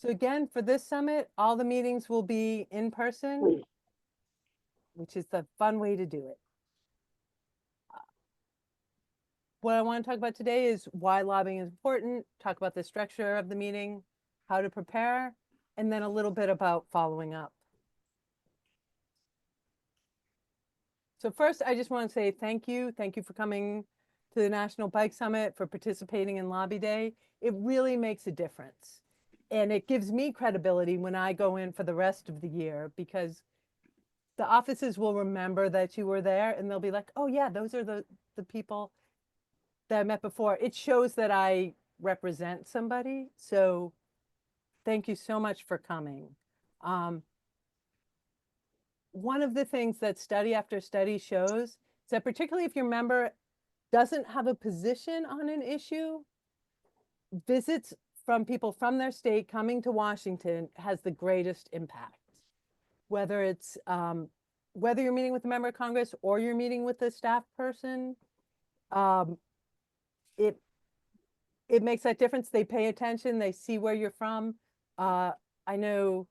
So again, for this summit, all the meetings will be in person, which is the fun way to do it. What I want to talk about today is why lobbying is important, talk about the structure of the meeting, how to prepare, and then a little bit about following up. So first, I just want to say thank you. Thank you for coming to the National Bike Summit, for participating in Lobby Day. It really makes a difference. And it gives me credibility when I go in for the rest of the year, because the offices will remember that you were there and they'll be like, oh yeah, those are the people that I met before. It shows that I represent somebody. So thank you so much for coming. One of the things that study after study shows is that particularly if your member doesn't have a position on an issue, visits from people from their state coming to Washington has the greatest impact. Whether it's whether you're meeting with a member of Congress or you're meeting with a staff person, it makes that difference. They pay attention, they see where you're from. I know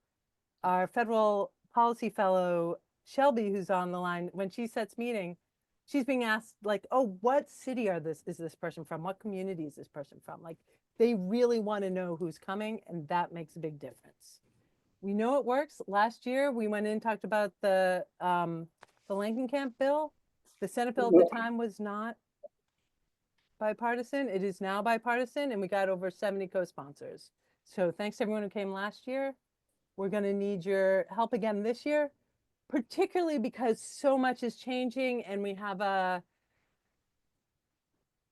our federal policy fellow, Shelby, who's on the line, when she sets meeting, she's being asked like, oh, what city is this person from? What community is this person from? Like, they really want to know who's coming, and that makes a big difference. We know it works. Last year, we went in and talked about the Langenkamp bill. The Senate bill at the time was not bipartisan. It is now bipartisan, and we got over 70 co-sponsors. So thanks to everyone who came last year. We're going to need your help again this year, particularly because so much is changing, and we have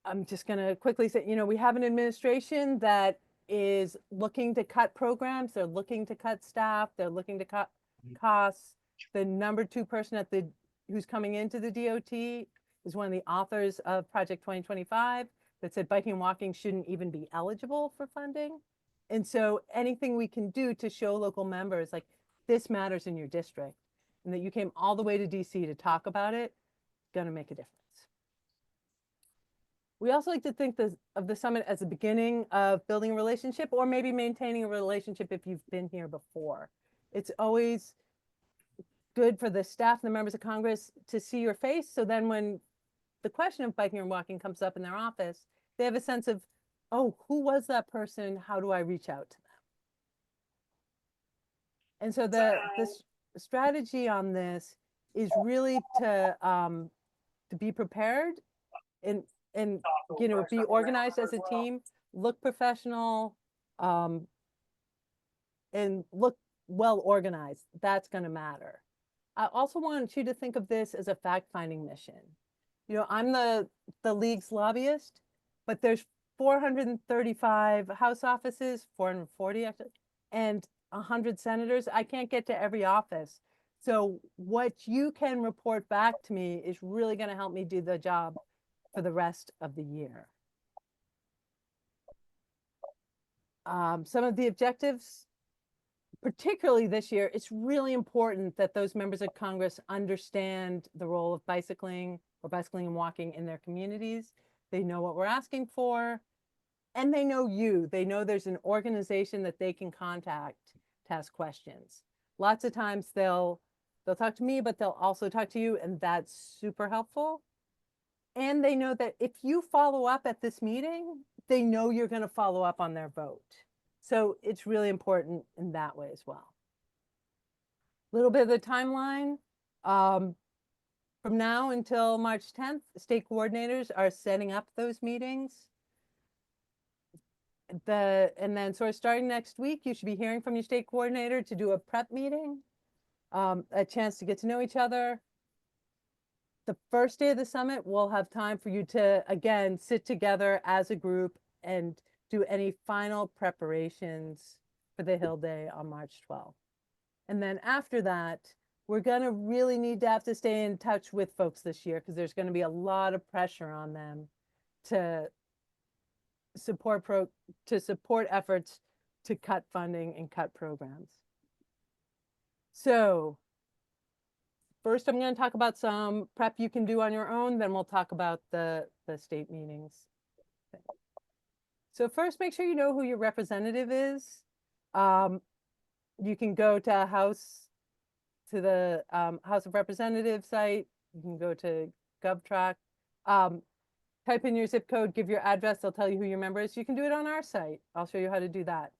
I'm just going to quickly say, we have an administration that is looking to cut programs. They're looking to cut staff. They're looking to cut costs. The number 2 person who's coming into the DOT is one of the authors of Project 2025 that said biking and walking shouldn't even be eligible for funding. And so anything we can do to show local members like this matters in your district and that you came all the way to DC to talk about it, going to make a difference. We also like to think of the summit as the beginning of building a relationship, or maybe maintaining a relationship if you've been here before. It's always good for the staff and the members of Congress to see your face. So then when the question of biking and walking comes up in their office, they have a sense of, oh, who was that person? How do I reach out to them? And so this strategy on this is really to be prepared and be organized as a team, look professional, and look well organized. That's going to matter. I also want you to think of this as a fact-finding mission. I'm the league's lobbyist, but there's 435 House offices, 440 actually, and 100 senators. I can't get to every office. So what you can report back to me is really going to help me do the job for the rest of the year. Some of the objectives, particularly this year, it's really important that those members of Congress understand the role of bicycling and walking in their communities. They know what we're asking for, and they know you. They know there's an organization that they can contact to ask questions. Lots of times they'll talk to me, but they'll also talk to you, and that's super helpful. And they know that if you follow up at this meeting, they know you're going to follow up on their vote. So it's really important in that way as well. A little bit of the timeline. From now until March 10th, state coordinators are setting up those meetings. And then sort of starting next week, you should be hearing from your state coordinator to do a prep meeting, a chance to get to know each other. The first day of the summit, we'll have time for you to, again, sit together as a group and do any final preparations for the Hill Day on March 12th. And then after that, we're going to really need to have to stay in touch with folks this year, because there's going to be a lot of pressure on them to support efforts to cut funding and cut programs. So first, I'm going to talk about some prep you can do on your own, then we'll talk about the state meetings. So first, make sure you know who your representative is. You can go to the House of Representatives site. You can go to GovTrack. Type in your zip code, give your address. They'll tell you who your member is. You can do it on our site. I'll show you how to do that.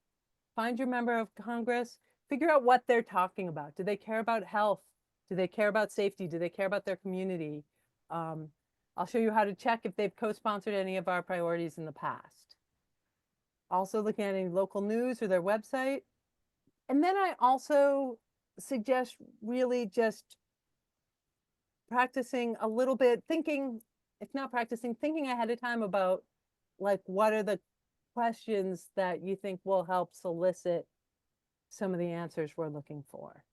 Find your member of Congress. Figure out what they're talking about. Do they care about health? Do they care about safety? Do they care about their community? I'll show you how to check if they've co-sponsored any of our priorities in the past. Also looking at any local news or their website. And then I also suggest really just practicing a little bit, thinking, if not practicing, thinking ahead of time about like what are the questions that you think will help solicit some of the answers we're looking for.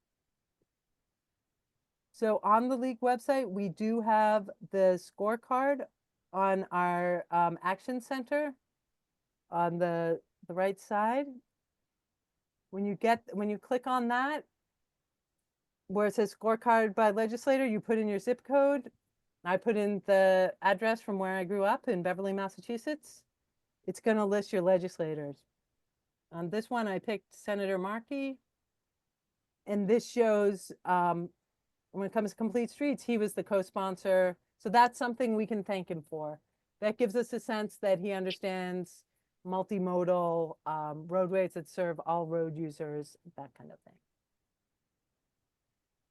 So on the league website, we do have the scorecard on our action center on the right side. When you click on that, where it says scorecard by legislator, you put in your zip code. I put in the address from where I grew up in Beverly, Massachusetts. It's going to list your legislators. On this one, I picked Senator Markey. And this shows, when it comes to Complete Streets, he was the co-sponsor. So that's something we can thank him for. That gives us a sense that he understands multimodal roadways that serve all road users, that kind of thing.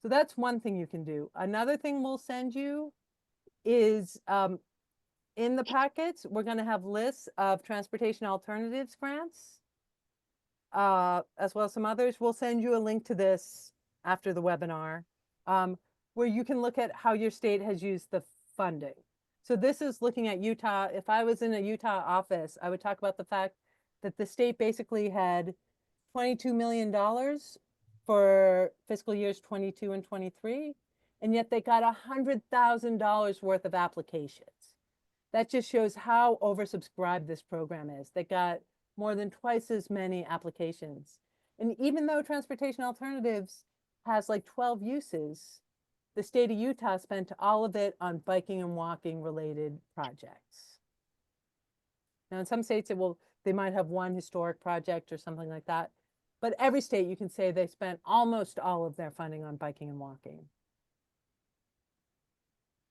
So that's one thing you can do. Another thing we'll send you is in the packets, we're going to have lists of transportation alternatives grants, as well as some others. We'll send you a link to this after the webinar, where you can look at how your state has used the funding. So this is looking at Utah. If I was in a Utah office, I would talk about the fact that the state basically had $22 million for fiscal years 22 and 23, and yet they got $100,000 worth of applications. That just shows how oversubscribed this program is. They got more than twice as many applications. And even though Transportation Alternatives has like 12 uses, the state of Utah spent all of it on biking and walking related projects. Now in some states they might have one historic project or something like that. But every state, you can say they spent almost all of their funding on biking and walking.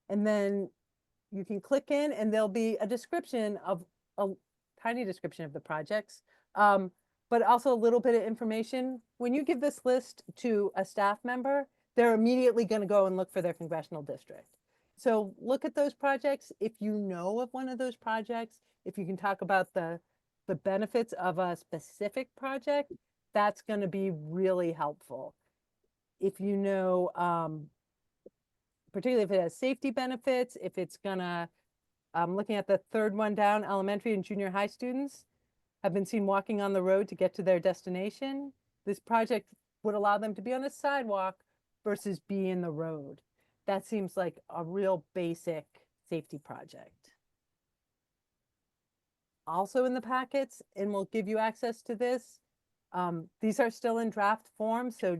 And then you can click in and there'll be a description of a tiny description of the projects, but also a little bit of information. When you give this list to a staff member, they're immediately going to go and look for their congressional district. So look at those projects. If you know of one of those projects, if you can talk about the benefits of a specific project, that's going to be really helpful. If you know, particularly if it has safety benefits, if it's gonna, looking at the third one down, elementary and junior high students have been seen walking on the road to get to their destination. This project would allow them to be on a sidewalk versus be in the road. That seems like a real basic safety project. Also in the packets, and we'll give you access to this, these are still in draft form, so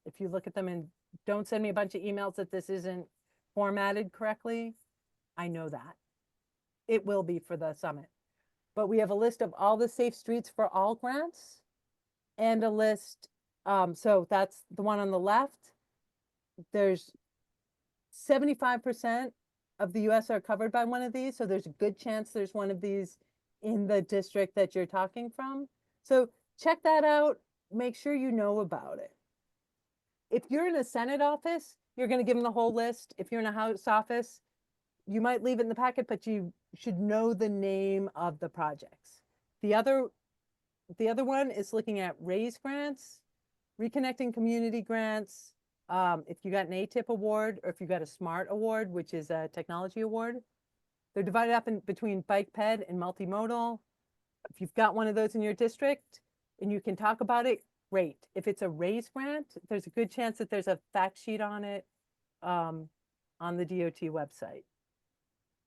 if you look at them and don't send me a bunch of emails that this isn't formatted correctly, I know that. It will be for the summit. But we have a list of all the Safe Streets for All grants and a list, so that's the one on the left. There's 75% of the US are covered by one of these, so there's a good chance there's one of these in the district that you're talking from. So check that out, make sure you know about it. If you're in a Senate office, you're going to give them the whole list. If you're in a House office, you might leave it in the packet, but you should know the name of the projects. The other one is looking at RAISE grants, Reconnecting Community grants. If you got an ATIP award or if you got a SMART award, which is a technology award, they're divided up in between bike ped and multimodal. If you've got one of those in your district and you can talk about it, great. If it's a RAISE grant, there's a good chance that there's a fact sheet on it on the DOT website.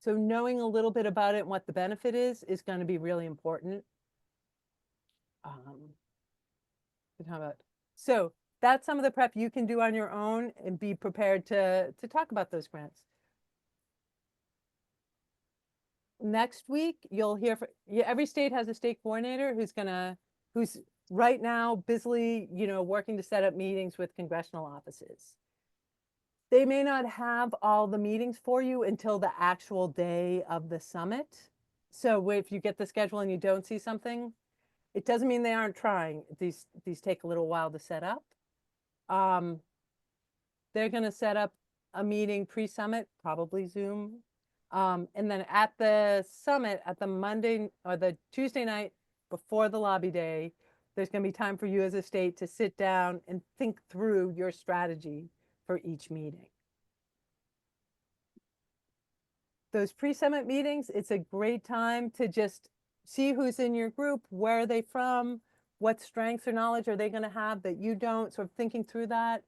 So knowing a little bit about it and what the benefit is going to be really important. So that's some of the prep you can do on your own and be prepared to talk about those grants. Next week, you'll hear from, every state has a state coordinator who's right now busily, working to set up meetings with congressional offices. They may not have all the meetings for you until the actual day of the summit. So if you get the schedule and you don't see something, it doesn't mean they aren't trying. These take a little while to set up. They're going to set up a meeting pre-summit, probably Zoom. And then at the summit, at the Monday or the Tuesday night before the lobby day, there's going to be time for you as a state to sit down and think through your strategy for each meeting. Those pre-summit meetings, it's a great time to just see who's in your group, where are they from, what strengths or knowledge are they going to have that you don't, sort of thinking through that.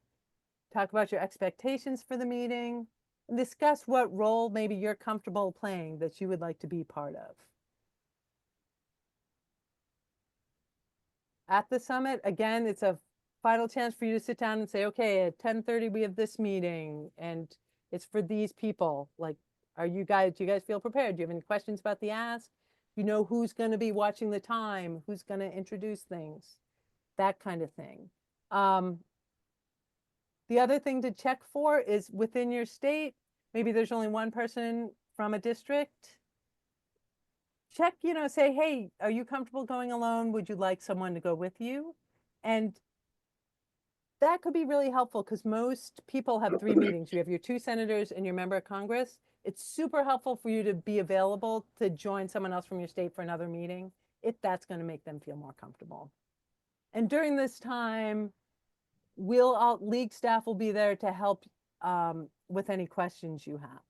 Talk about your expectations for the meeting, and discuss what role maybe you're comfortable playing that you would like to be part of. At the summit, again, it's a final chance for you to sit down and say, okay, at 10:30 we have this meeting and it's for these people. Like, do you guys feel prepared? Do you have any questions about the ask? You know who's going to be watching the time, who's going to introduce things, that kind of thing. The other thing to check for is within your state, maybe there's only one person from a district. Check, say, hey, are you comfortable going alone? Would you like someone to go with you? And that could be really helpful because most people have 3 meetings. You have your 2 senators and your member of Congress. It's super helpful for you to be available to join someone else from your state for another meeting if that's going to make them feel more comfortable. And during this time, league staff will be there to help with any questions you have.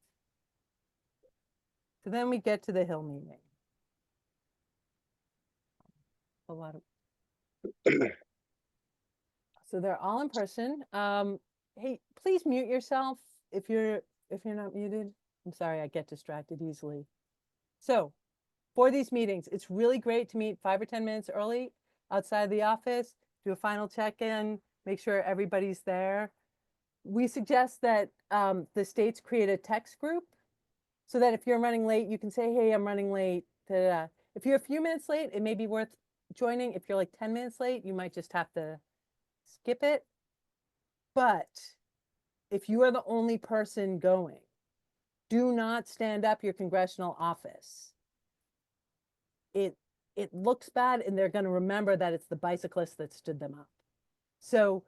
So then we get to the Hill meeting. A lot of so they're all in person. Hey, please mute yourself if you're not muted. I'm sorry, I get distracted easily. So for these meetings, it's really great to meet 5 or 10 minutes early outside the office, do a final check-in, make sure everybody's there. We suggest that the states create a text group so that if you're running late, you can say, hey, I'm running late. Da-da-da. If you're a few minutes late, it may be worth joining. If you're like 10 minutes late, you might just have to skip it. But if you are the only person going, do not stand up your congressional office. It looks bad, and they're going to remember that it's the bicyclist that stood them up. So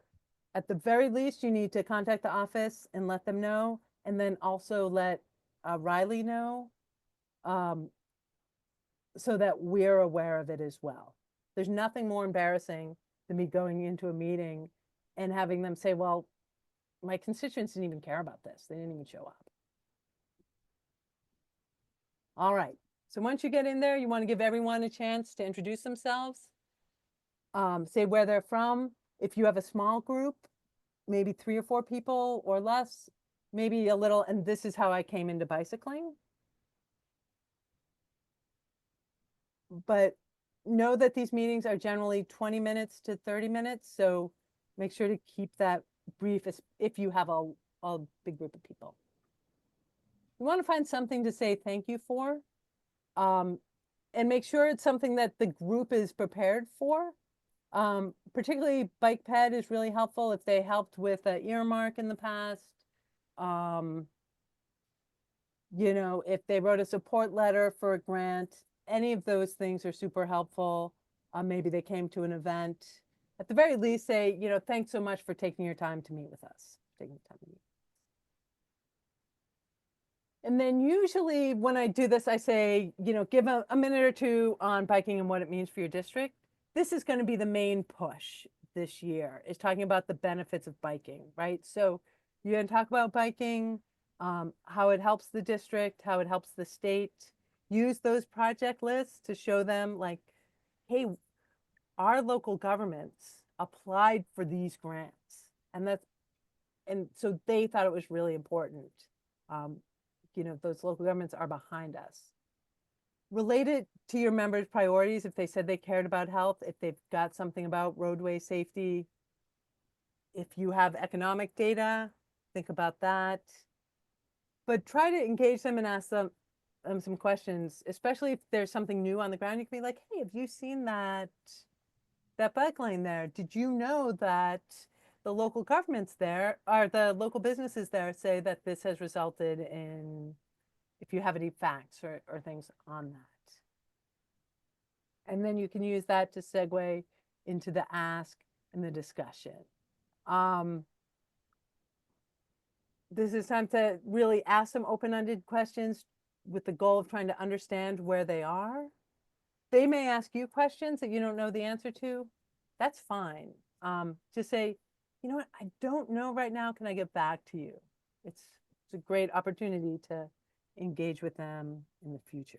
at the very least, you need to contact the office and let them know, and then also let Riley know so that we're aware of it as well. There's nothing more embarrassing than me going into a meeting and having them say, well, my constituents didn't even care about this. They didn't even show up. All right. So once you get in there, you want to give everyone a chance to introduce themselves, say where they're from. If you have a small group, maybe 3 or 4 people or less, maybe a little, and this is how I came into bicycling. But know that these meetings are generally 20 minutes to 30 minutes. So make sure to keep that brief if you have a big group of people. You want to find something to say thank you for, and make sure it's something that the group is prepared for. Particularly Bike Ped is really helpful if they helped with an earmark in the past. If they wrote a support letter for a grant, any of those things are super helpful. Maybe they came to an event. At the very least, say, thanks so much for taking your time to meet with us. And then usually when I do this, I say, give a minute or 2 on biking and what it means for your district. This is going to be the main push this year, is talking about the benefits of biking, right? So you're going to talk about biking, how it helps the district, how it helps the state. Use those project lists to show them like, hey, our local governments applied for these grants. And so they thought it was really important. Those local governments are behind us. Relate it to your members' priorities. If they said they cared about health, if they've got something about roadway safety, if you have economic data, think about that. But try to engage them and ask them some questions, especially if there's something new on the ground. You can be like, hey, have you seen that that bike lane there. Did you know that the local governments there, or the local businesses there, say that this has resulted in, if you have any facts or things on that? And then you can use that to segue into the ask and the discussion. This is time to really ask some open-ended questions with the goal of trying to understand where they are. They may ask you questions that you don't know the answer to. That's fine. Just say, you know what, I don't know right now. Can I get back to you? It's a great opportunity to engage with them in the future.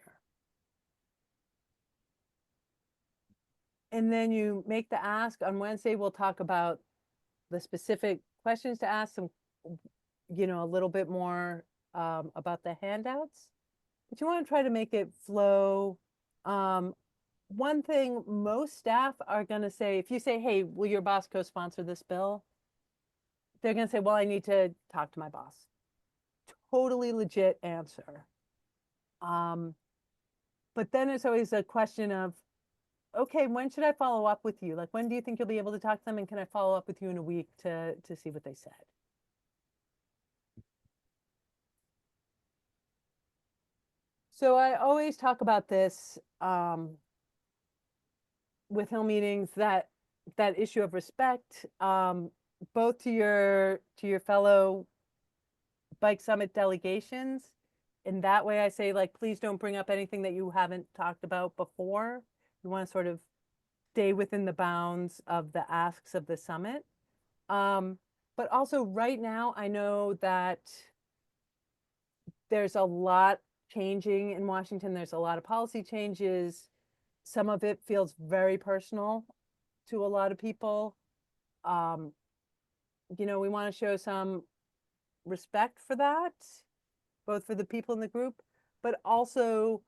And then you make the ask. On Wednesday, we'll talk about the specific questions to ask, some, a little bit more about the handouts. But you want to try to make it flow. One thing most staff are going to say, if you say, hey, will your boss co-sponsor this bill? They're going to say, well, I need to talk to my boss. Totally legit answer. But then it's always a question of, okay, when should I follow up with you? Like, when do you think you'll be able to talk to them? And can I follow up with you in a week to see what they said? So I always talk about this with Hill meetings, that issue of respect, both to your fellow Bike Summit delegations. In that way, I say, like, please don't bring up anything that you haven't talked about before. You want to sort of stay within the bounds of the asks of the summit. But also right now, I know that there's a lot changing in Washington. There's a lot of policy changes. Some of it feels very personal to a lot of people. We want to show some respect for that, both for the people in the group, but also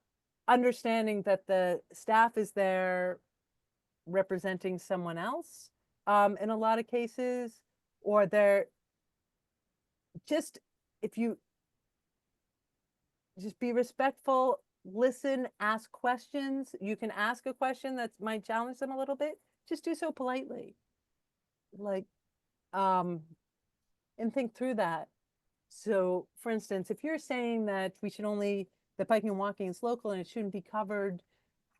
understanding that the staff is there representing someone else in a lot of cases, or they're just, if you just be respectful, listen, ask questions. You can ask a question that might challenge them a little bit. Just do so politely. Like, and think through that. So, for instance, if you're saying that that biking and walking is local and it shouldn't be covered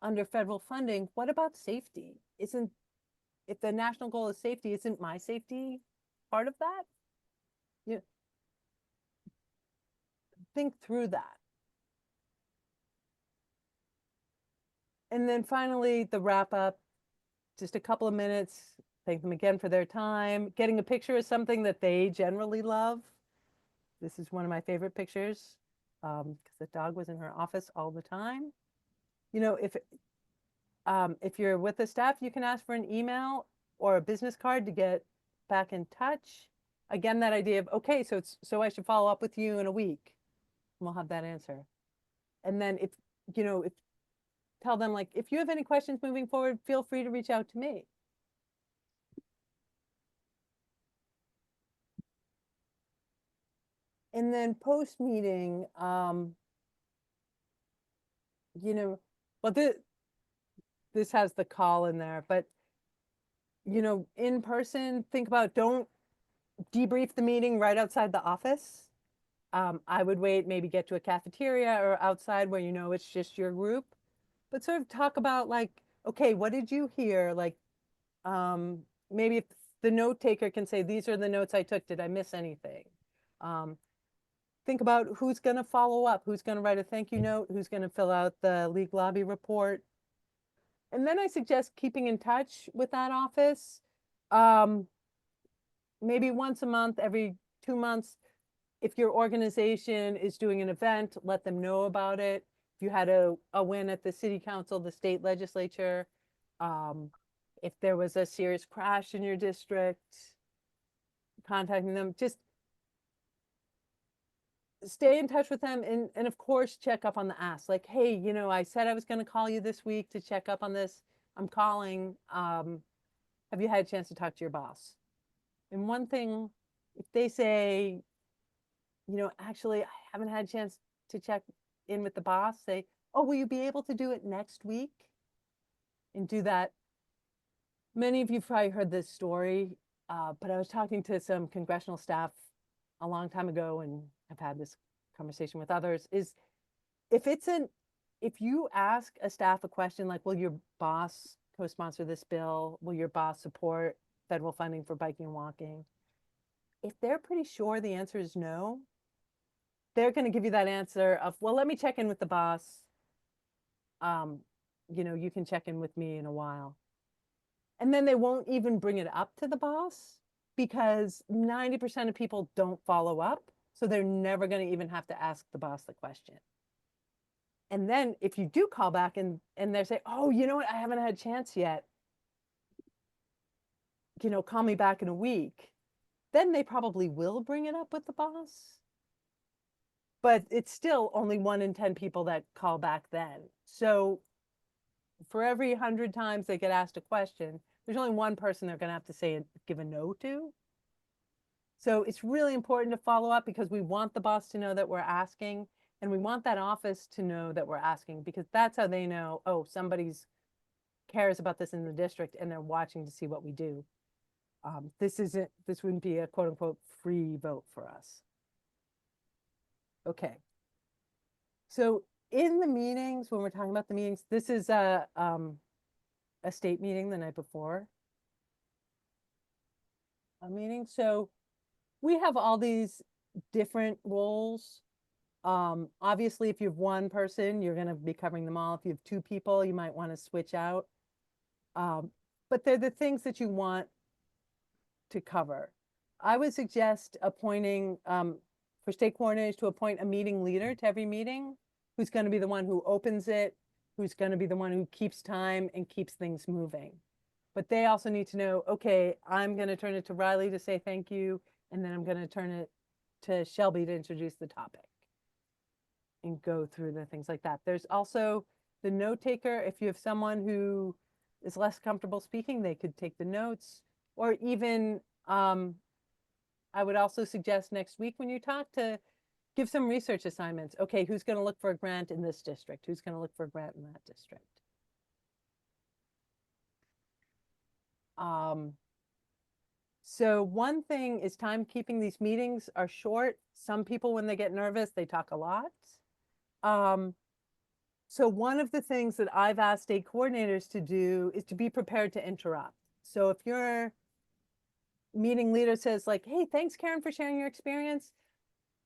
under federal funding, what about safety? If the national goal is safety, isn't my safety part of that? Think through that. And then finally, the wrap up, just a couple of minutes, thank them again for their time. Getting a picture is something that they generally love. This is one of my favorite pictures because the dog was in her office all the time. If you're with the staff, you can ask for an email or a business card to get back in touch. Again, that idea of, okay, so I should follow up with you in a week. And we'll have that answer. And then if tell them, like, if you have any questions moving forward, feel free to reach out to me. And then post meeting, well, this has the call in there, but in person, think about, don't debrief the meeting right outside the office. I would wait, maybe get to a cafeteria or outside where it's just your group, but sort of talk about, like, okay, what did you hear? Like, maybe if the note taker can say, these are the notes I took, did I miss anything? Think about who's going to follow up, who's going to write a thank you note, who's going to fill out the league lobby report. And then I suggest keeping in touch with that office. Maybe once a month, every 2 months. If your organization is doing an event, let them know about it. If you had a win at the city council, the state legislature, if there was a serious crash in your district, contacting them, just stay in touch with them, and of course check up on the ask. Like, hey, I said I was going to call you this week to check up on this. I'm calling. Have you had a chance to talk to your boss? And one thing, if they say, actually, I haven't had a chance to check in with the boss, say, oh, will you be able to do it next week? And do that Many of you probably heard this story, but I was talking to some congressional staff a long time ago and have had this conversation with others, is if it's an, if you ask a staff a question like, will your boss co-sponsor this bill? Will your boss support federal funding for biking and walking? If they're pretty sure the answer is no, they're going to give you that answer of, well, let me check in with the boss. Um, you can check in with me in a while. And then they won't even bring it up to the boss because 90% of people don't follow up. So they're never going to even have to ask the boss the question. And then if you do call back and they say, oh, you know what, I haven't had a chance yet, call me back in a week, then they probably will bring it up with the boss. But it's still only 1 in 10 people that call back then. So for every 100 times they get asked a question, there's only one person they're going to have to say give a no to. So it's really important to follow up because we want the boss to know that we're asking, and we want that office to know that we're asking, because that's how they know, oh, somebody's cares about this in the district and they're watching to see what we do. This wouldn't be a quote unquote free vote for us. Okay. So in the meetings, when we're talking about the meetings, this is a state meeting the night before a meeting. So we have all these different roles. Obviously, if you have one person, you're going to be covering them all. If you have 2 people, you might want to switch out. But they're the things that you want to cover. I would suggest appointing, for state coordinators, to appoint a meeting leader to every meeting, who's going to be the one who opens it, who's going to be the one who keeps time and keeps things moving. But they also need to know, okay, I'm going to turn it to Riley to say thank you, and then I'm going to turn it to Shelby to introduce the topic and go through the things like that. There's also the note taker. If you have someone who is less comfortable speaking, they could take the notes, or even I would also suggest next week when you talk to give some research assignments. Okay, who's going to look for a grant in this district? Who's going to look for a grant in that district? So one thing is timekeeping. These meetings are short. Some people, when they get nervous, they talk a lot. So one of the things that I've asked state coordinators to do is to be prepared to interrupt. So if your meeting leader says like, hey, thanks, Karen, for sharing your experience,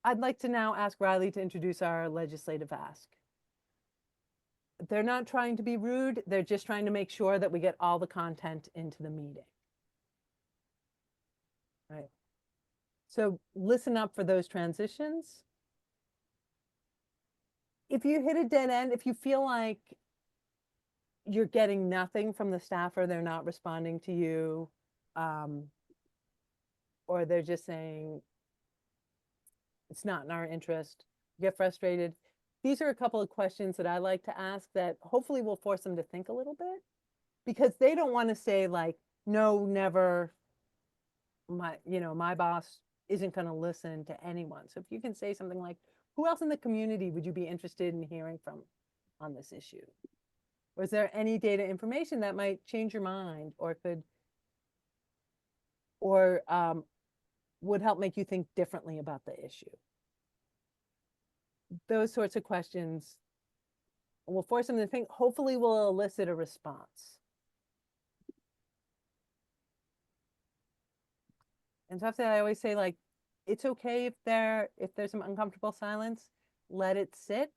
I'd like to now ask Riley to introduce our legislative ask. They're not trying to be rude. They're just trying to make sure that we get all the content into the meeting. Right. So listen up for those transitions. If you hit a dead end, if you feel like you're getting nothing from the staffer, they're not responding to you, or they're just saying it's not in our interest, you get frustrated. These are a couple of questions that I like to ask that hopefully will force them to think a little bit, because they don't want to say like, no, never, my boss isn't going to listen to anyone. So if you can say something like, who else in the community would you be interested in hearing from on this issue? Or is there any data information that might change your mind or could, or would help make you think differently about the issue? Those sorts of questions will force them to think, hopefully will elicit a response. And so I always say, like, it's okay if there's some uncomfortable silence, let it sit.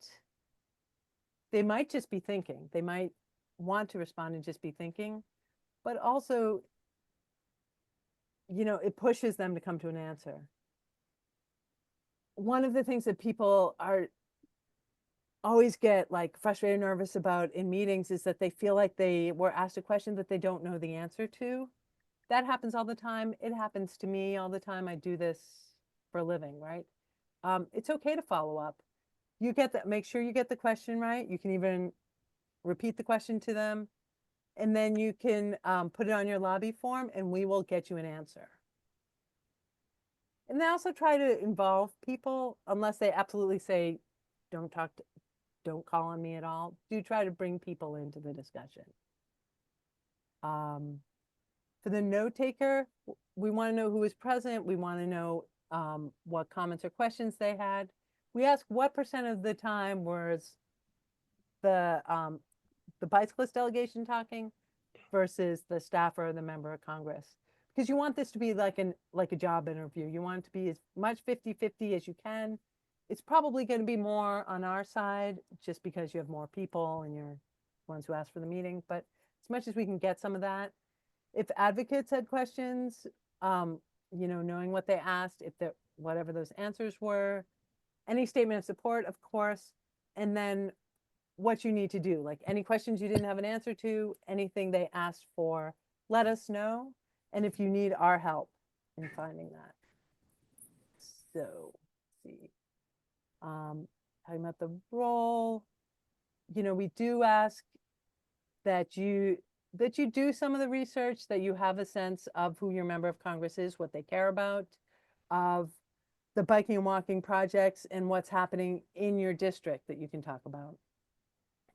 They might just be thinking. They might want to respond and just be thinking, but also, it pushes them to come to an answer. One of the things that people are always get like frustrated, nervous about in meetings is that they feel like they were asked a question that they don't know the answer to. That happens all the time. It happens to me all the time. I do this for a living, right? It's okay to follow up. You get that, make sure you get the question right. You can even repeat the question to them, and then you can put it on your lobby form and we will get you an answer. And they also try to involve people unless they absolutely say, don't call on me at all. Do try to bring people into the discussion. For the note taker, we want to know who was present. We want to know what comments or questions they had. We ask what percent of the time was the bicyclist delegation talking versus the staffer or the member of Congress. Because you want this to be like a job interview. You want it to be as much 50-50 as you can. It's probably going to be more on our side just because you have more people and you're ones who ask for the meeting. But as much as we can get some of that, if advocates had questions, knowing what they asked, if there, whatever those answers were, any statement of support, of course, and then what you need to do, like any questions you didn't have an answer to, anything they asked for, let us know. And if you need our help in finding that. So, let's see, talking about the role, we do ask that you do some of the research, that you have a sense of who your member of Congress is, what they care about, of the biking and walking projects and what's happening in your district that you can talk about.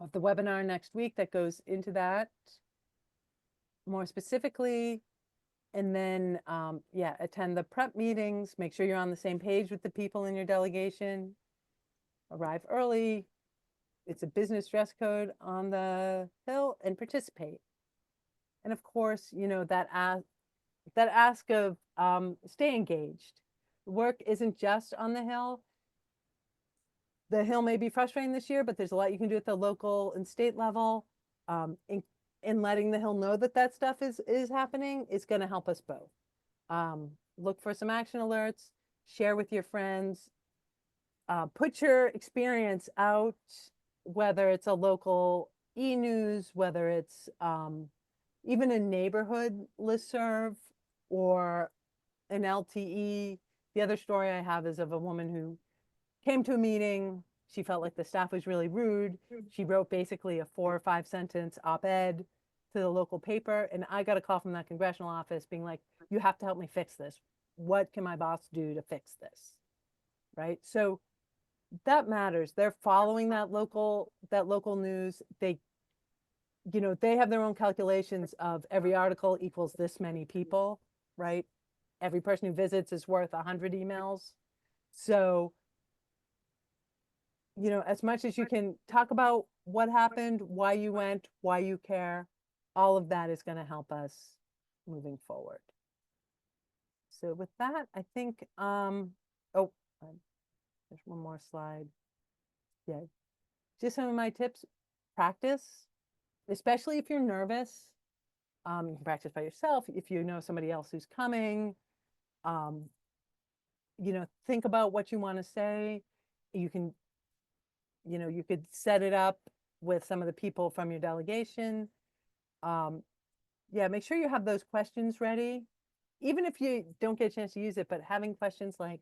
Of the webinar next week that goes into that more specifically. And then, attend the prep meetings, make sure you're on the same page with the people in your delegation, arrive early. It's a business dress code on the Hill, and participate. And of course, that ask of stay engaged. Work isn't just on the Hill. The Hill may be frustrating this year, but there's a lot you can do at the local and state level. In letting the Hill know that that stuff is happening is going to help us both. Look for some action alerts, share with your friends, put your experience out, whether it's a local e-news, whether it's even a neighborhood listserv or an LTE. The other story I have is of a woman who came to a meeting. She felt like the staff was really rude. She wrote basically a 4 or 5 sentence op-ed to the local paper. And I got a call from that congressional office being like, you have to help me fix this. What can my boss do to fix this? Right? So that matters. They're following that local news. They have their own calculations of every article equals this many people, right? Every person who visits is worth 100 emails. So, as much as you can talk about what happened, why you went, why you care, all of that is going to help us moving forward. So with that, I think, there's one more slide. Yeah, just some of my tips. Practice, especially if you're nervous. You can practice by yourself. If you know somebody else who's coming, think about what you want to say. You can, you could set it up with some of the people from your delegation. Make sure you have those questions ready, even if you don't get a chance to use it, but having questions like,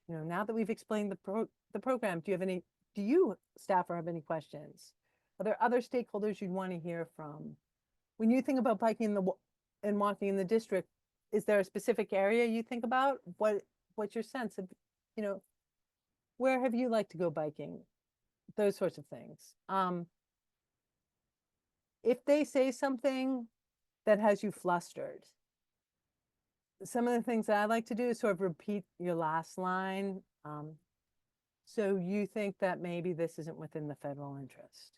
now that we've explained the program, do you staffer have any questions? Are there other stakeholders you'd want to hear from? When you think about biking and walking in the district, is there a specific area you think about? What's your sense of, where have you liked to go biking? Those sorts of things. If they say something that has you flustered, some of the things that I like to do is sort of repeat your last line. So you think that maybe this isn't within the federal interest.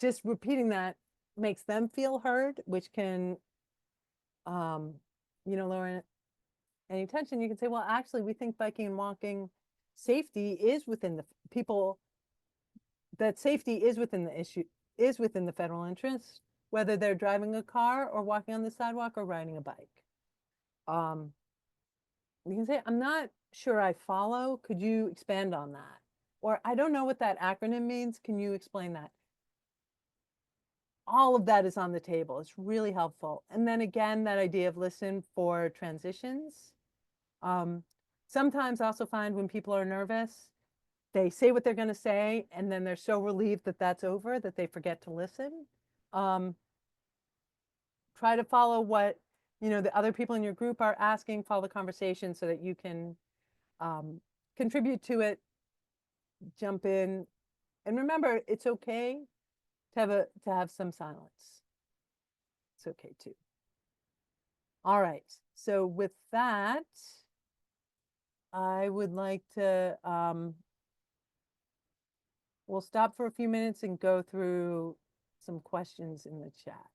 Just repeating that makes them feel heard, which can, lower any tension. You can say, well, actually, we think biking and walking safety is within safety is within the issue, is within the federal interest, whether they're driving a car or walking on the sidewalk or riding a bike. You can say, I'm not sure I follow. Could you expand on that? Or I don't know what that acronym means. Can you explain that? All of that is on the table. It's really helpful. And then again, that idea of listen for transitions. Sometimes I also find when people are nervous, they say what they're going to say, and then they're so relieved that that's over that they forget to listen. Try to follow what the other people in your group are asking, follow the conversation so that you can contribute to it, jump in. And remember, it's okay to have some silence. It's okay too. All right, so with that, I would like to, we'll stop for a few minutes and go through some questions in the chat.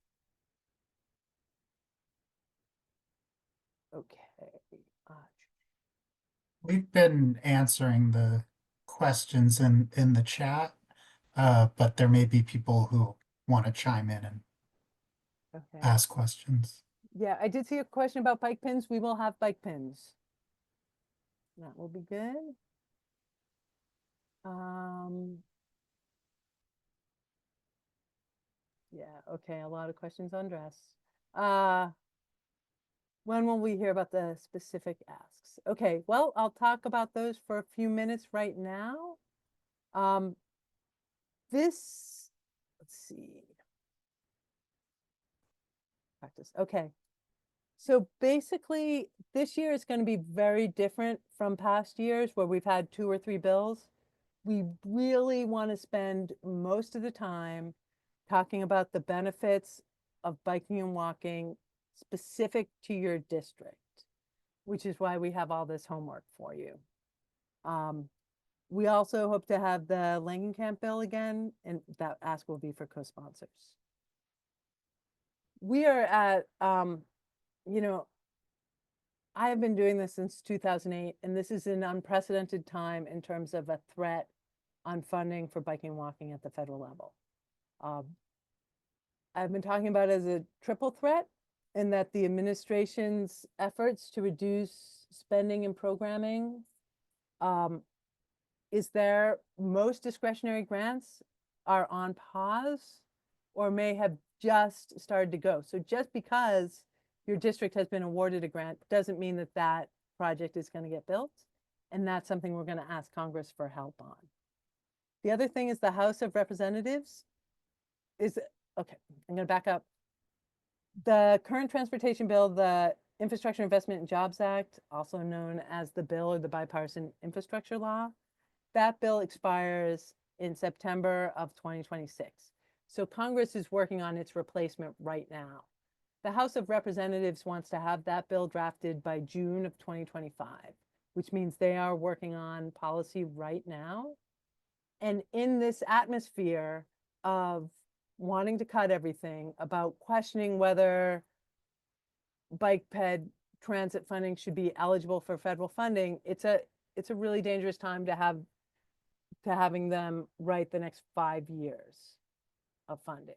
Okay. uh, We've been answering the questions in the chat, but there may be people who want to chime in and Okay. ask questions. Yeah, I did see a question about bike pins. We will have bike pins. That will be good. Yeah, okay, a lot of questions on dress. When will we hear about the specific asks? Okay, well, I'll talk about those for a few minutes right now. Let's see. Practice, okay. So basically, this year is going to be very different from past years where we've had 2 or 3 bills. We really want to spend most of the time talking about the benefits of biking and walking specific to your district, which is why we have all this homework for you. We also hope to have the Langenkamp bill again, and that ask will be for co-sponsors. We are at, you know, I have been doing this since 2008, and this is an unprecedented time in terms of a threat on funding for biking and walking at the federal level. I've been talking about it as a triple threat, in that the administration's efforts to reduce spending and programming is there. Most discretionary grants are on pause or may have just started to go. So just because your district has been awarded a grant doesn't mean that that project is going to get built. And that's something we're going to ask Congress for help on. The other thing is the House of Representatives is, okay, I'm going to back up. The current transportation bill, the Infrastructure Investment and Jobs Act, also known as the bill or the bipartisan infrastructure law, that bill expires in September of 2026. So Congress is working on its replacement right now. The House of Representatives wants to have that bill drafted by June of 2025, which means they are working on policy right now. And in this atmosphere of wanting to cut everything, about questioning whether bike ped transit funding should be eligible for federal funding, it's a really dangerous time to having them write the next 5 years of funding.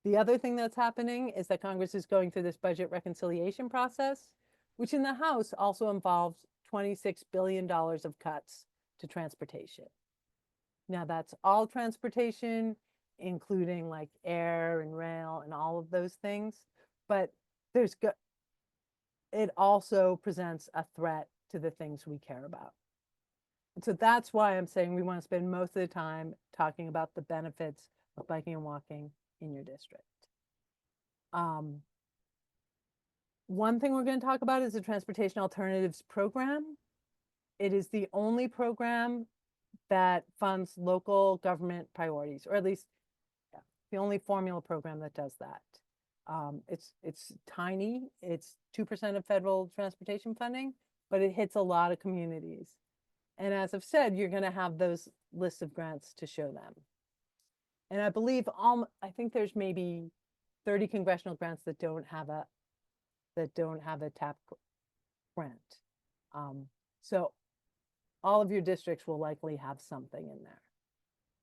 The other thing that's happening is that Congress is going through this budget reconciliation process, which in the House also involves $26 billion of cuts to transportation. Now that's all transportation, including like air and rail and all of those things, but it also presents a threat to the things we care about. And so that's why I'm saying we want to spend most of the time talking about the benefits of biking and walking in your district. One thing we're going to talk about is the Transportation Alternatives Program. It is the only program that funds local government priorities, or at least the only formula program that does that. It's tiny. It's 2% of federal transportation funding, but it hits a lot of communities. And as I've said, you're going to have those lists of grants to show them. And I believe I think there's maybe 30 congressional grants that don't have a TAP grant. So all of your districts will likely have something in there.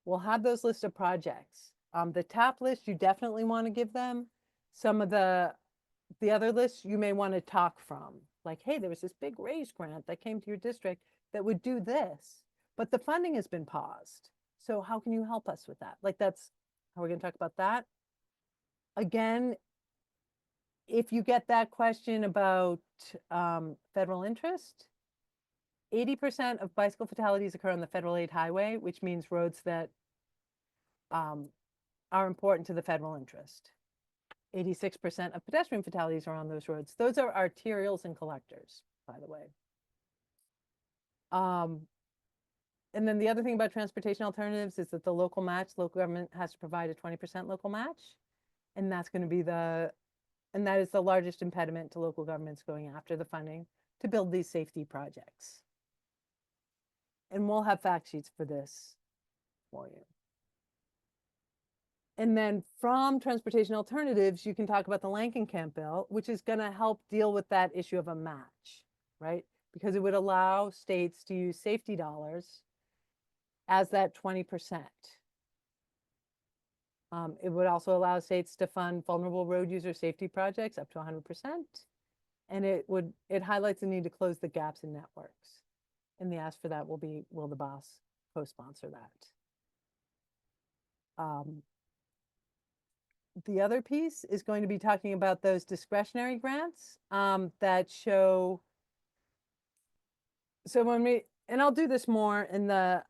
We'll have those list of projects. The TAP list, you definitely want to give them. Some of the other lists you may want to talk from, like, hey, there was this big RAISE grant that came to your district that would do this, but the funding has been paused. So how can you help us with that? Like, that's how we're going to talk about that. Again, if you get that question about federal interest, 80% of bicycle fatalities occur on the federal aid highway, which means roads that are important to the federal interest. 86% of pedestrian fatalities are on those roads. Those are arterials and collectors, by the way. And then the other thing about transportation alternatives is that the local government has to provide a 20% local match. And that's going to be the And that is the largest impediment to local governments going after the funding to build these safety projects. And we'll have fact sheets for this for you. And then from transportation alternatives, you can talk about the Lankenkamp bill, which is going to help deal with that issue of a match, right? Because it would allow states to use safety dollars as that 20%. It would also allow states to fund vulnerable road user safety projects up to 100%. And it highlights the need to close the gaps in networks. And the ask for that will be, will the boss co-sponsor that? The other piece is going to be talking about those discretionary grants that show. So and I'll do this more in the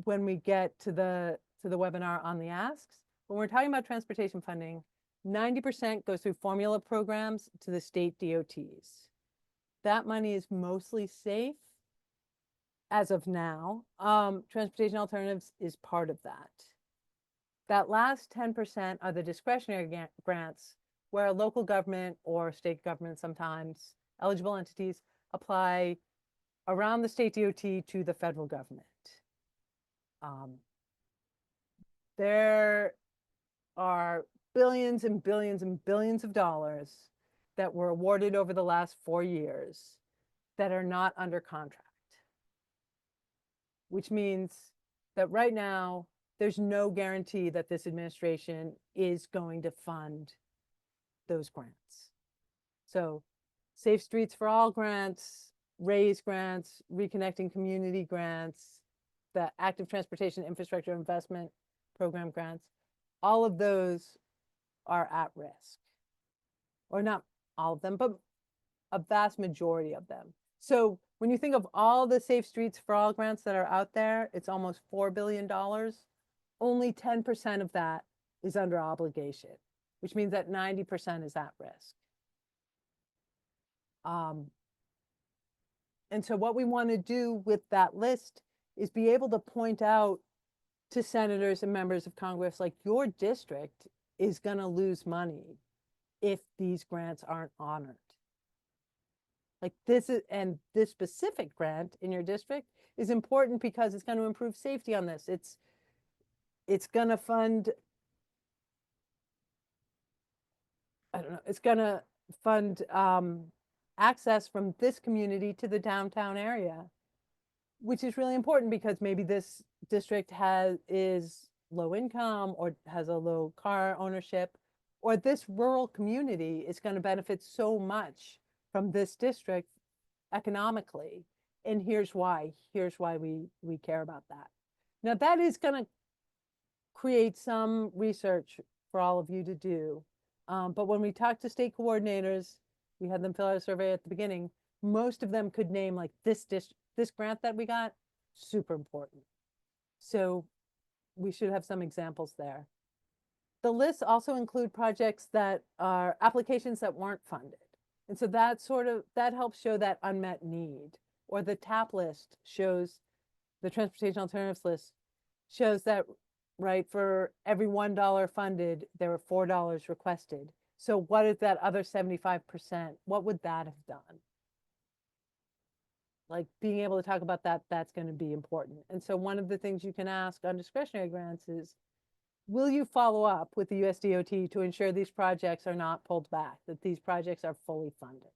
when we get to the webinar on the asks. When we're talking about transportation funding, 90% goes through formula programs to the state DOTs. That money is mostly safe as of now. Transportation alternatives is part of that. That last 10% are the discretionary grants where a local government or state government, sometimes eligible entities, apply around the state DOT to the federal government. There are billions and billions and billions of dollars that were awarded over the last 4 years that are not under contract, which means that right now there's no guarantee that this administration is going to fund those grants. So Safe Streets for All grants, RAISE grants, Reconnecting Community grants, the Active Transportation Infrastructure Investment Program grants, all of those are at risk. Or not all of them, but a vast majority of them. So when you think of all the Safe Streets for All grants that are out there, it's almost $4 billion. Only 10% of that is under obligation, which means that 90% is at risk. And so what we want to do with that list is be able to point out to senators and members of Congress, like, your district is going to lose money if these grants aren't honored. Like, this is, and this specific grant in your district is important because it's going to improve safety on this. It's going to fund, I don't know, it's going to fund access from this community to the downtown area, which is really important because maybe this district is low income or has a low car ownership, or this rural community is going to benefit so much from this district economically. And here's why we care about that. Now, that is going to create some research for all of you to do. But when we talk to state coordinators, we had them fill out a survey at the beginning. Most of them could name, like, this grant that we got, super important. So we should have some examples there. The lists also include projects that are applications that weren't funded. And so that helps show that unmet need. Or the TAP list shows, the Transportation Alternatives list shows that, right, for every $1 funded, there were $4 requested. So what is that other 75%? What would that have done? Like, being able to talk about that, that's going to be important. And so one of the things you can ask on discretionary grants is, will you follow up with the USDOT to ensure these projects are not pulled back, that these projects are fully funded,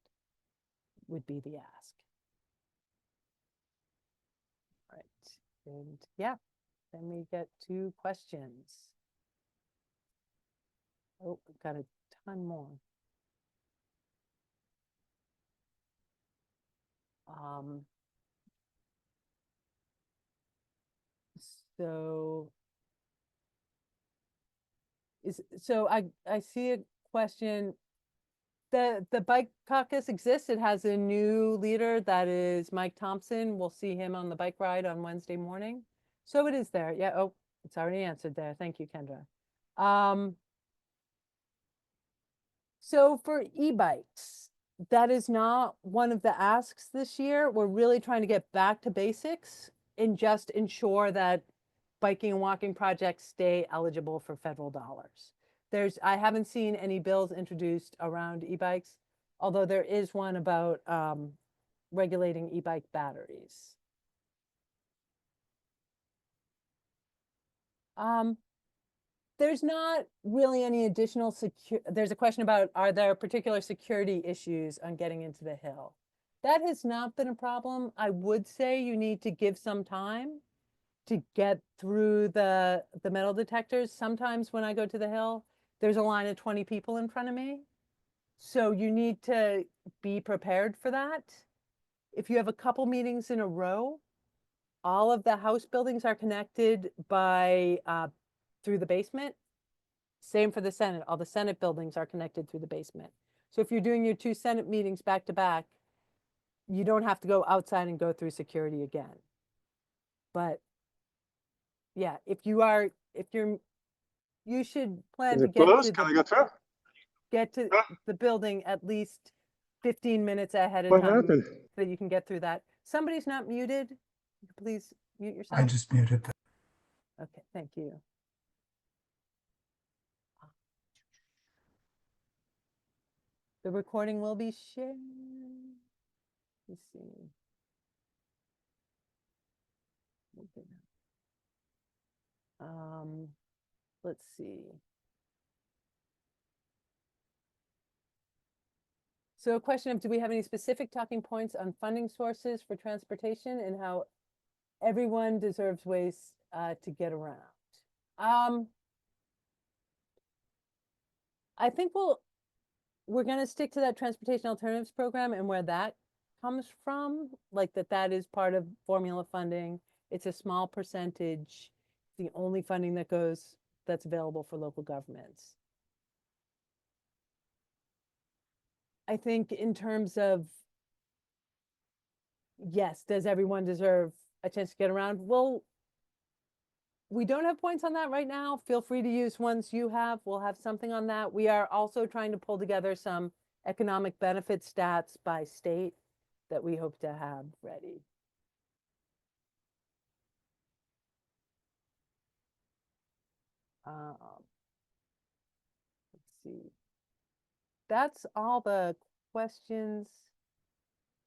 would be the ask. All right, and yeah, then we get to questions. Oh, we've got a ton more. So I see a question. The Bike Caucus exists. It has a new leader that is Mike Thompson. We'll see him on the bike ride on Wednesday morning. So it is there. Yeah. Oh, it's already answered there. Thank you, Kendra. So for e-bikes, that is not one of the asks this year. We're really trying to get back to basics and just ensure that biking and walking projects stay eligible for federal dollars. I haven't seen any bills introduced around e-bikes, although there is one about regulating e-bike batteries. There's not really any additional there's a question about, are there particular security issues on getting into the hill? That has not been a problem. I would say you need to give some time to get through the metal detectors. Sometimes when I go to the hill, there's a line of 20 people in front of me. So you need to be prepared for that. If you have a couple meetings in a row, all of the house buildings are connected by through the basement. Same for the Senate. All the Senate buildings are connected through the basement. So if you're doing your 2 Senate meetings back to back, you don't have to go outside and go through security again. But yeah, if you're, you should plan Is to it closed? get Can I go through? to Huh? the building at least 15 minutes ahead of What time happened? so that you can get through that. Somebody's not muted. Please mute I yourself. just muted them. Okay, thank you. The recording will be shared. Let's see. Okay. Let's see. So a question of, do we have any specific talking points on funding sources for transportation and how everyone deserves ways to get around? I think we're going to stick to that transportation alternatives program and where that comes from, like that is part of formula funding. It's a small percentage, the only funding that's available for local governments. I think in terms of, yes, does everyone deserve a chance to get around? Well, we don't have points on that right now. Feel free to use ones you have. We'll have something on that. We are also trying to pull together some economic benefit stats by state that we hope to have ready. Let's see. That's all the questions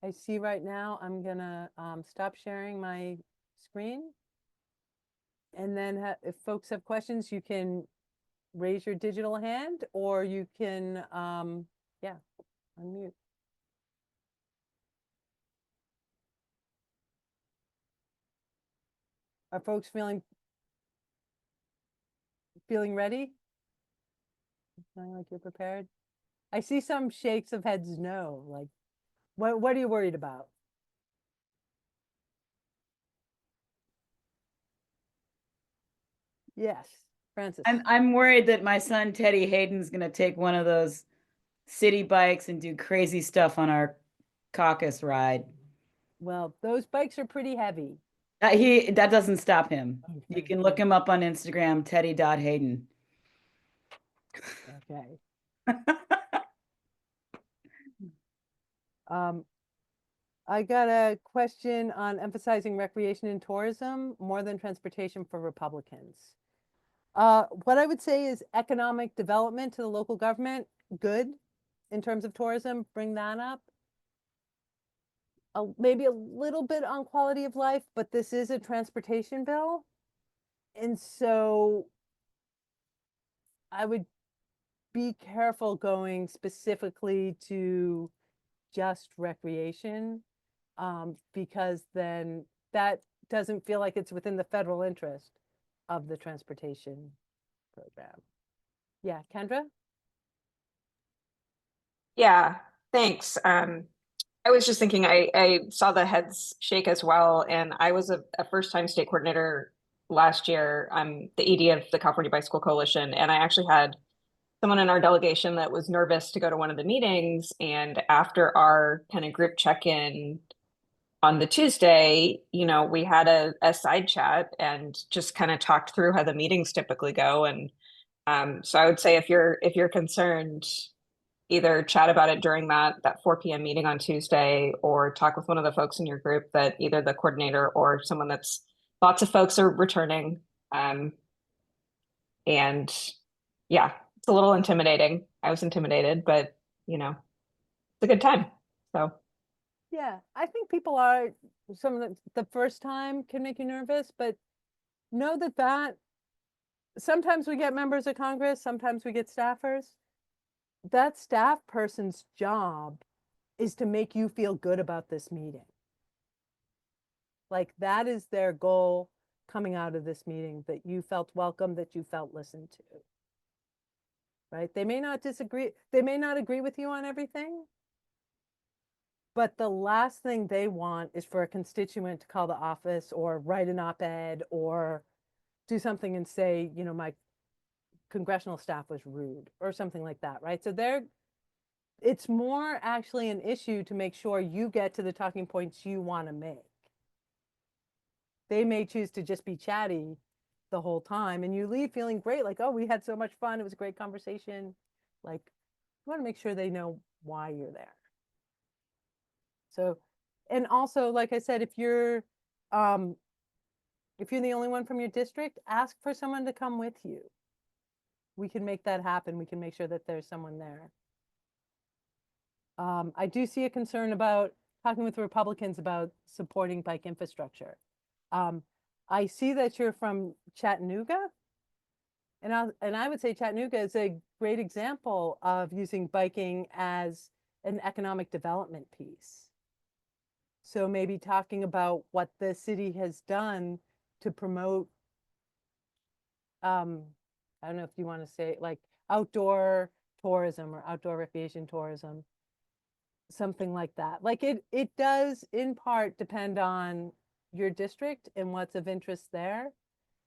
I see right now. I'm gonna stop sharing my screen. And then if folks have questions, you can raise your digital hand or you can, yeah, unmute. Are folks feeling ready? Feeling like you're prepared? I see some shakes of heads no, like, what are you worried about? Yes, Francis. I'm worried that my son Teddy Hayden's gonna take one of those city bikes and do crazy stuff on our caucus ride. Well, those bikes are pretty heavy. That doesn't stop him. Okay, You can look good. him up on Instagram, Teddy.Hayden. Okay. I got a question on emphasizing recreation and tourism more than transportation for Republicans. What I would say is economic development to the local government, good in terms of tourism, bring that up. Maybe a little bit on quality of life, but this is a transportation bill. And so I would be careful going specifically to just recreation, because then that doesn't feel like it's within the federal interest of the transportation program. Yeah, Kendra? Yeah, thanks. I was just thinking, I saw the heads shake as well, and I was a first-time state coordinator last year. I'm the ED of the California Bicycle Coalition, and I actually had someone in our delegation that was nervous to go to one of the meetings, and after our kind of group check-in on the Tuesday, we had a side chat and just kind of talked through how the meetings typically go. And so I would say if you're concerned, either chat about it during that 4 p.m. meeting on Tuesday, or talk with one of the folks in your group that either the coordinator or someone that's, lots of folks are returning. And yeah, It's a little intimidating. I was intimidated, but you know, it's a good time. So Yeah, I think people are, some of the first time can make you nervous, but know that sometimes we get members of Congress, sometimes we get staffers. That staff person's job is to make you feel good about this meeting. Like that is their goal coming out of this meeting, that you felt welcome, that you felt listened to. Right? They may not disagree, they may not agree with you on everything, but the last thing they want is for a constituent to call the office or write an op-ed or do something and say, you know, my congressional staff was rude or something like that, right? So it's more actually an issue to make sure you get to the talking points you want to make. They may choose to just be chatty the whole time and you leave feeling great, like, oh, we had so much fun, it was a great conversation. Like, you want to make sure they know why you're there. So, and also, like I said, if you're the only one from your district, ask for someone to come with you. We can make that happen. We can make sure that there's someone there. I do see a concern about talking with Republicans about supporting bike infrastructure. I see that you're from Chattanooga, and I would say Chattanooga is a great example of using biking as an economic development piece. So maybe talking about what the city has done to promote, I don't know if you want to say like outdoor tourism or outdoor recreation tourism, something like that. Like it does in part depend on your district and what's of interest there.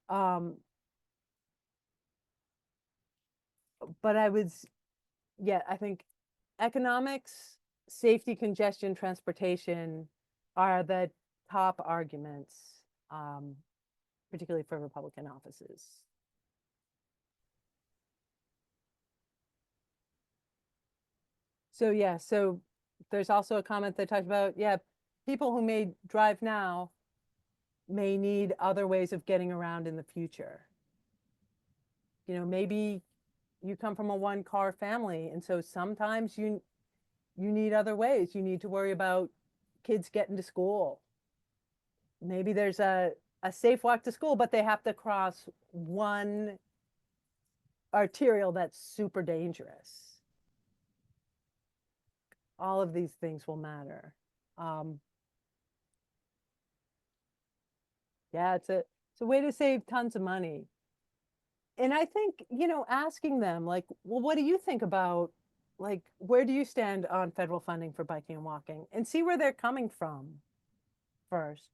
But I think economics, safety, congestion, transportation are the top arguments, particularly for Republican offices. So yeah, so there's also a comment that talked about, yeah, people who may drive now may need other ways of getting around in the future. You know, maybe you come from a one-car family, and so sometimes you need other ways. You need to worry about kids getting to school. Maybe there's a safe walk to school, but they have to cross one arterial that's super dangerous. All of these things will matter. Yeah, it's a way to save tons of money. And I think, you know, asking them like, well, what do you think about, like, where do you stand on federal funding for biking and walking, and see where they're coming from first,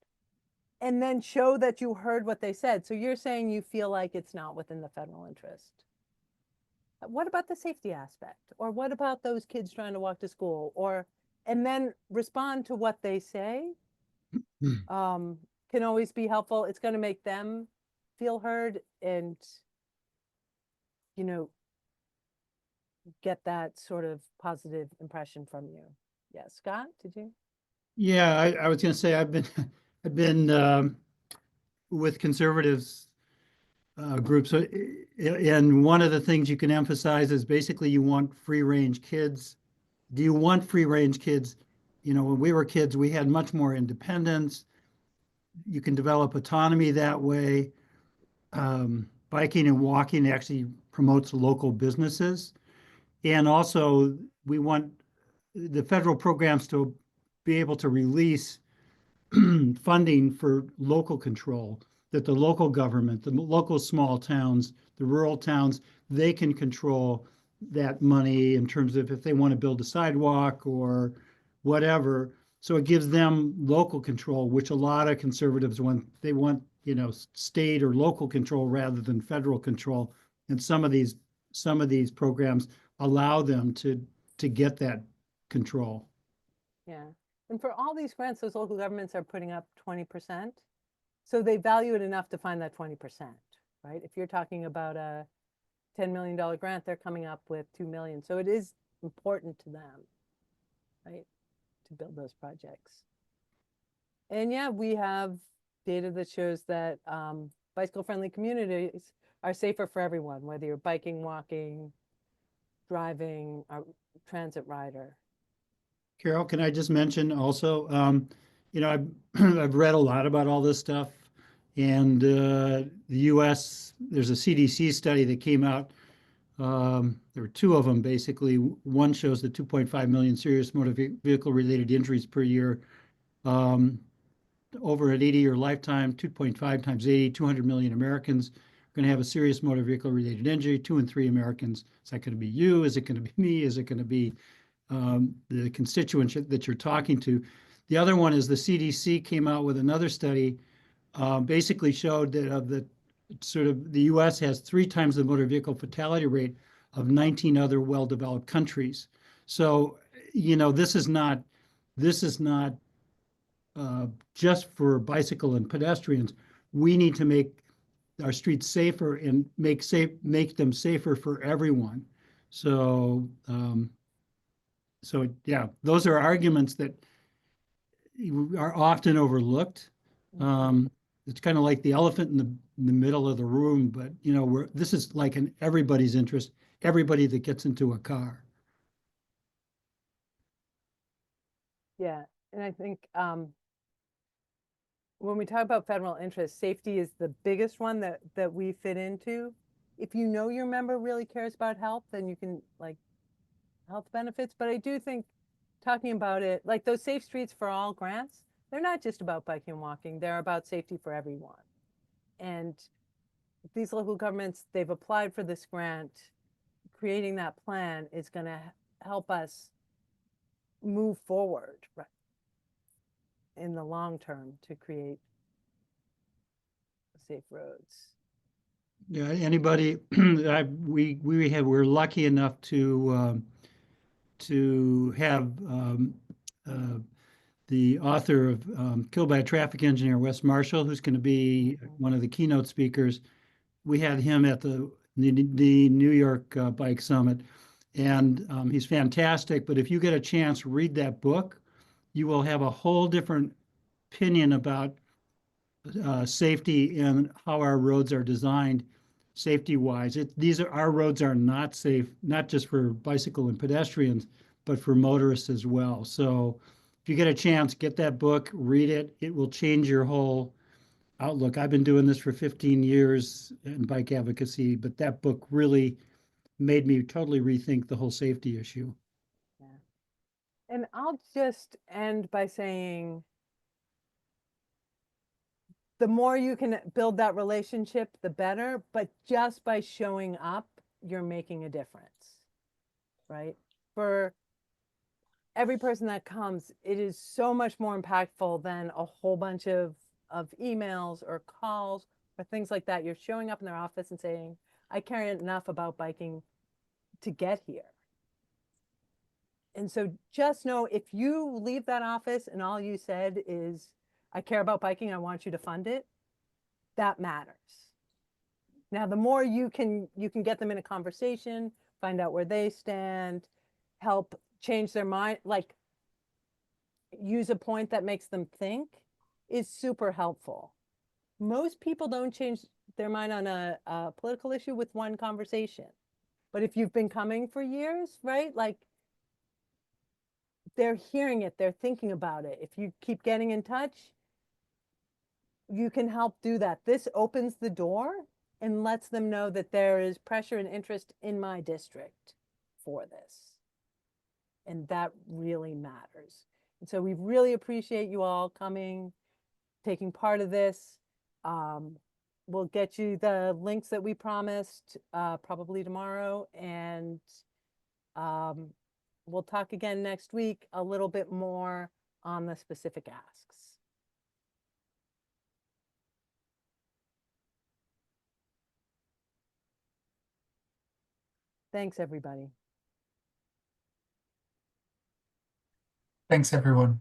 and then show that you heard what they said. So you're saying you feel like it's not within the federal interest. What about the safety aspect? Or what about those kids trying to walk to school? Or, and then respond to what they say. Can always be helpful. It's going to make them feel heard and, you know, get that sort of positive impression from you. Yeah, Scott, did you? Yeah, I was going to say I've been with conservatives groups, and one of the things you can emphasize is basically you want free range kids. Do you want free range kids? You know, when we were kids, we had much more independence. You can develop autonomy that way. Biking and walking actually promotes local businesses. And also, we want the federal programs to be able to release funding for local control, that the local government, the local small towns, the rural towns, they can control that money in terms of if they want to build a sidewalk or whatever. So it gives them local control, which a lot of conservatives want. They want, you know, state or local control rather than federal control. And some of these programs allow them to get that control. Yeah. And for all these grants, those local governments are putting up 20%. So they value it enough to find that 20%, right? If you're talking about a $10 million grant, they're coming up with 2 million. So it is important to them, right, to build those projects. And yeah, we have data that shows that bicycle-friendly communities are safer for everyone, whether you're biking, walking, driving a transit rider. Carol, can I just mention also, you know, I've, I've read a lot about all this stuff. And the US, there's a CDC study that came out. There were two of them, basically. One shows the 2.5 million serious motor vehicle related injuries per year. Over an 80-year lifetime, 2.5 times 80, 200 million Americans are going to have a serious motor vehicle related injury. 2 in 3 Americans. Is that going to be you? Is it going to be me? Is it going to be the constituents that you're talking to? The other one is the CDC came out with another study, basically showed that of the sort of the US has 3 times the motor vehicle fatality rate of 19 other well-developed countries. So, you know, this is not just for bicycle and pedestrians. We need to make our streets safer and make them safer for everyone. So, yeah, those are arguments that are often overlooked. It's kind of like the elephant in the middle of the room, but you know, this is like in everybody's interest, everybody that gets into a car. Yeah, and I think when we talk about federal interest, safety is the biggest one that we fit into. If you know your member really cares about health, then you can like health benefits. But I do think talking about it, like those Safe Streets for All grants, they're not just about biking and walking, they're about safety for everyone. And these local governments, they've applied for this grant. Creating that plan is going to help us move forward, right, in the long term to create safe roads. Yeah, anybody, we're lucky enough to have the author of Killed by a Traffic Engineer, Wes Marshall, who's going to be one of the keynote speakers. We had him at the New York Bike Summit, and he's fantastic. But if you get a chance, read that book. You will have a whole different opinion about safety and how our roads are designed safety-wise. Our roads are not safe, not just for bicycle and pedestrians, but for motorists as well. So if you get a chance, get that book, read it. It will change your whole outlook. I've been doing this for 15 years in bike advocacy, but that book really made me totally rethink the whole safety issue. Yeah. And I'll just end by saying, the more you can build that relationship, the better, but just by showing up, you're making a difference, right? For every person that comes, it is so much more impactful than a whole bunch of emails or calls or things like that. You're showing up in their office and saying, I care enough about biking to get here. And so just know, if you leave that office and all you said is, I care about biking, I want you to fund it, that matters. Now, the more you can get them in a conversation, find out where they stand, help change their mind, like use a point that makes them think, is super helpful. Most people don't change their mind on a political issue with one conversation. But if you've been coming for years, right? Like, they're hearing it, they're thinking about it. If you keep getting in touch, you can help do that. This opens the door and lets them know that there is pressure and interest in my district for this. And that really matters. And so we really appreciate you all coming, taking part of this. We'll get you the links that we promised probably tomorrow, and we'll talk again next week a little bit more on the specific asks. Thanks, everybody. Thanks, everyone.